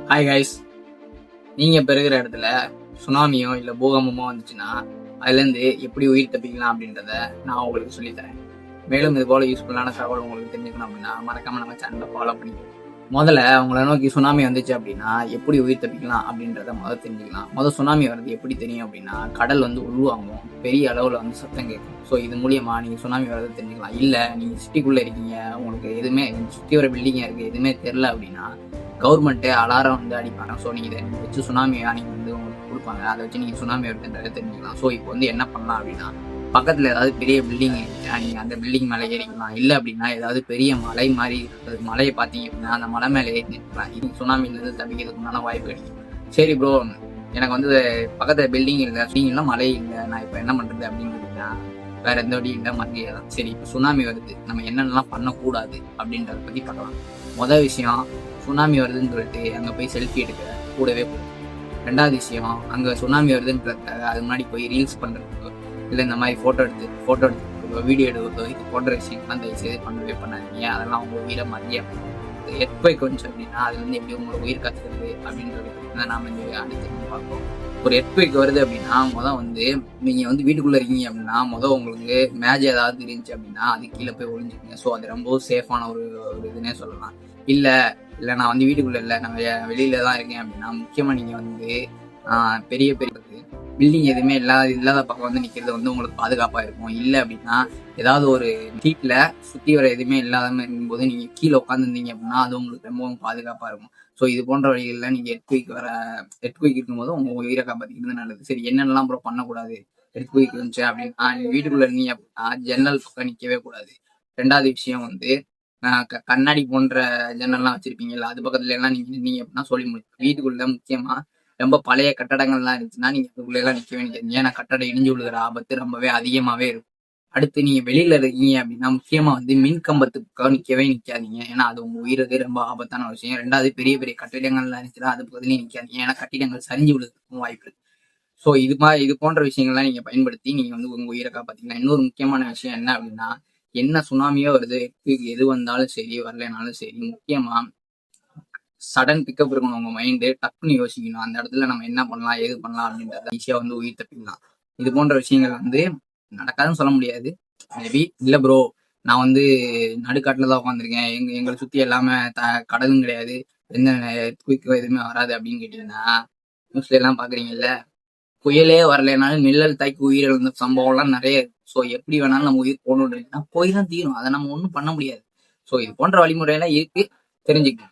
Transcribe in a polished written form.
Hi guys, நீங்க இப்போ இருக்கிற இடத்துல சுனாமியோ இல்லை பூகம்பமோ வந்துச்சுன்னா அதுலேருந்து எப்படி உயிர் தப்பிக்கலாம் அப்படின்றத நான் உங்களுக்கு சொல்லித்தரேன். மேலும் இது போல யூஸ்ஃபுல்லான தகவல் உங்களுக்கு தெரிஞ்சுக்கணும் அப்படின்னா மறக்காம நம்ம சேனலை ஃபாலோ பண்ணிக்கணும். முதல்ல உங்களை நோக்கி சுனாமி வந்துச்சு அப்படின்னா எப்படி உயிர் தப்பிக்கலாம் அப்படின்றத முதல் தெரிஞ்சுக்கலாம். சுனாமி வர்றது எப்படி தெரியும் அப்படின்னா கடல் உள்வாங்கும், பெரிய அளவில் சத்தம் கேட்கும். ஸோ இது மூலியமா நீங்கள் சுனாமி வர்றது தெரிஞ்சுக்கலாம். இல்லை நீங்கள் சிட்டிக்குள்ளே இருக்கீங்க, உங்களுக்கு எதுவுமே சுற்றி வர பில்டிங்காக இருக்குது, எதுவுமே தெரில அப்படின்னா கவர்மெண்ட்டே அலாரம் அடிப்பாங்க. ஸோ நீங்கள் இதை வச்சு சுனாமி வார்னிங் உங்களுக்கு கொடுப்பாங்க. அதை வச்சு நீங்கள் சுனாமி வருதுன்றதை தெரிஞ்சுக்கலாம். ஸோ இப்போ என்ன பண்ணலாம் அப்படின்னா, பக்கத்தில் ஏதாவது பெரிய பில்டிங் இருந்துச்சுன்னா நீங்கள் அந்த பில்டிங் மேலே ஏறிக்கலாம். இல்லை அப்படின்னா ஏதாவது பெரிய மலை மாதிரி இருக்கிறது, மலையை பார்த்தீங்க அப்படின்னா அந்த மலை மேலே ஏறி நிற்கலாம். இது சுனாமிலேருந்து தப்பிக்கிறதுக்கு முன்னால வாய்ப்பு கிடைக்கும். சரி ப்ரோ, எனக்கு பக்கத்தில் பில்டிங் இல்லை, மழை இல்லை, நான் இப்போ என்ன பண்ணுறது அப்படின்னு கேட்டிங்கன்னா வேற எந்த வழியும் இல்லை, மத்திய தான். சரி, இப்போ சுனாமி வருது, நம்ம என்னென்னலாம் பண்ணக்கூடாது அப்படின்றத பற்றி பார்க்கலாம். மொதல் விஷயம், சுனாமி வருதுன்னு சொல்லிட்டு அங்கே போய் செல்ஃபி எடுக்க கூடவே போகும். ரெண்டாவது விஷயம், அங்கே சுனாமி வருதுன்றதுக்காக அது முன்னாடி போய் ரீல்ஸ் பண்ணுறதுக்கோ இல்லை இந்த மாதிரி ஃபோட்டோ எடுத்து வீடியோ எடுக்கிறதோ இது போன்ற விஷயங்கள்லாம் தயவுசெய்து பண்ணவே பண்ணாதீங்க. அதெல்லாம் உங்கள் உயிரை மதிய எர்த்குவேக் வந்துச்சு அப்படின்னா அதுலேருந்து எப்படி உங்களை உயிர் காத்துக்கிறது அப்படின்றத தான் நாம் அடுத்து பார்ப்போம். ஒரு எர்த்குவேக் வருது அப்படின்னா நீங்கள் வீட்டுக்குள்ளே இருக்கீங்க அப்படின்னா உங்களுக்கு மேஜ் ஏதாவது இருந்துச்சு அப்படின்னா அது கீழே போய் ஒழிஞ்சுக்கங்க. ஸோ அது ரொம்ப சேஃபான ஒரு இதுன்னே சொல்லலாம். இல்லை நான் வீட்டுக்குள்ளே இல்லை, நான் வெளியில தான் இருக்கேன் அப்படின்னா முக்கியமாக நீங்கள் பெரிய பில்டிங் எதுவுமே இல்லாத பக்கம் நிற்கிறது உங்களுக்கு பாதுகாப்பாக இருக்கும். இல்லை அப்படின்னா ஏதாவது ஒரு சீட்டில் சுற்றி வர எதுவுமே இல்லாமல் இருக்கும்போது நீங்கள் கீழே உட்காந்துருந்தீங்க அப்படின்னா அது உங்களுக்கு ரொம்பவும் பாதுகாப்பாக இருக்கும். ஸோ இது போன்ற வழிகளில் நீங்கள் எர்த்குவேக் இருக்கும்போது உங்கள் உயிரை காப்பாற்றிக்கிறது நல்லது. சரி, என்னென்னலாம் அப்புறம் பண்ணக்கூடாது எர்த்குவேக் இருந்துச்சு அப்படின்னா, வீட்டுக்குள்ளே இருந்தீங்க அப்படின்னா ஜன்னல் பக்கம் நிற்கவே கூடாது. ரெண்டாவது விஷயம் கண்ணாடி போன்ற ஜன்னல்லாம் வச்சிருப்பீங்கல்ல, அது பக்கத்துல எல்லாம் நீங்க நின்னீங்க அப்படின்னா சொல்லி முடியும். வீட்டுக்குள்ள முக்கியமா ரொம்ப பழைய கட்டடங்கள்லாம் இருந்துச்சுன்னா நீங்க அதுக்குள்ள எல்லாம் நிக்கவே நிற்காதீங்க. ஏன்னா கட்டடம் இடிஞ்சு விழுகிற ஆபத்து ரொம்பவே அதிகமாவே இருக்கும். அடுத்து நீங்க வெளியில இருக்கீங்க அப்படின்னா முக்கியமா மின் கம்பத்துக்கு நிக்கவே நிக்காதீங்க. ஏன்னா அது உங்க உயிருக்கு ரொம்ப ஆபத்தான விஷயம். ரெண்டாவது, பெரிய பெரிய கட்டிடங்கள்லாம் இருந்துச்சுன்னா அது பக்கத்துலயும் நிக்காதீங்க. ஏன்னா கட்டிடங்கள் சரிஞ்சு விழுகிறதுக்கும் வாய்ப்பு இருக்கு. ஸோ இது போன்ற விஷயங்கள்லாம் நீங்க பயன்படுத்தி நீங்க உங்க உயிரை காப்பாத்திக்கலாம். இன்னொரு முக்கியமான விஷயம் என்ன அப்படின்னா, என்ன சுனாமியோ வருது, எது வந்தாலும் சரி வரலைனாலும் சரி, முக்கியமா சடன் பிக்கப் இருக்கணும். உங்க மைண்டு டக்குன்னு யோசிக்கணும். அந்த இடத்துல நம்ம என்ன பண்ணலாம், ஏது பண்ணலாம் அப்படின்றத ஈஸியா உயிர் தப்பிக்கலாம். இது போன்ற விஷயங்கள் நடக்காதுன்னு சொல்ல முடியாது. மேபி இல்லை ப்ரோ, நான் நடுக்காட்டுல தான் உட்காந்துருக்கேன், எங்களை சுத்தி எல்லாமே கடலும் கிடையாது, எந்த எதுவுமே வராது அப்படின்னு கேட்டீங்கன்னா, நியூஸ்ல எல்லாம் பாக்குறீங்கல்ல, புயலே வரலைனாலும் நிழல் தாக்கி உயிரிழந்த சம்பவம்லாம் நிறைய. ஸோ எப்படி வேணாலும் நம்ம உயிர் போகணும்னா போய் தான் தீரும். அதை நம்ம ஒன்றும் பண்ண முடியாது. ஸோ இது போன்ற வழிமுறையெல்லாம் இருக்கு, தெரிஞ்சுக்கணும்.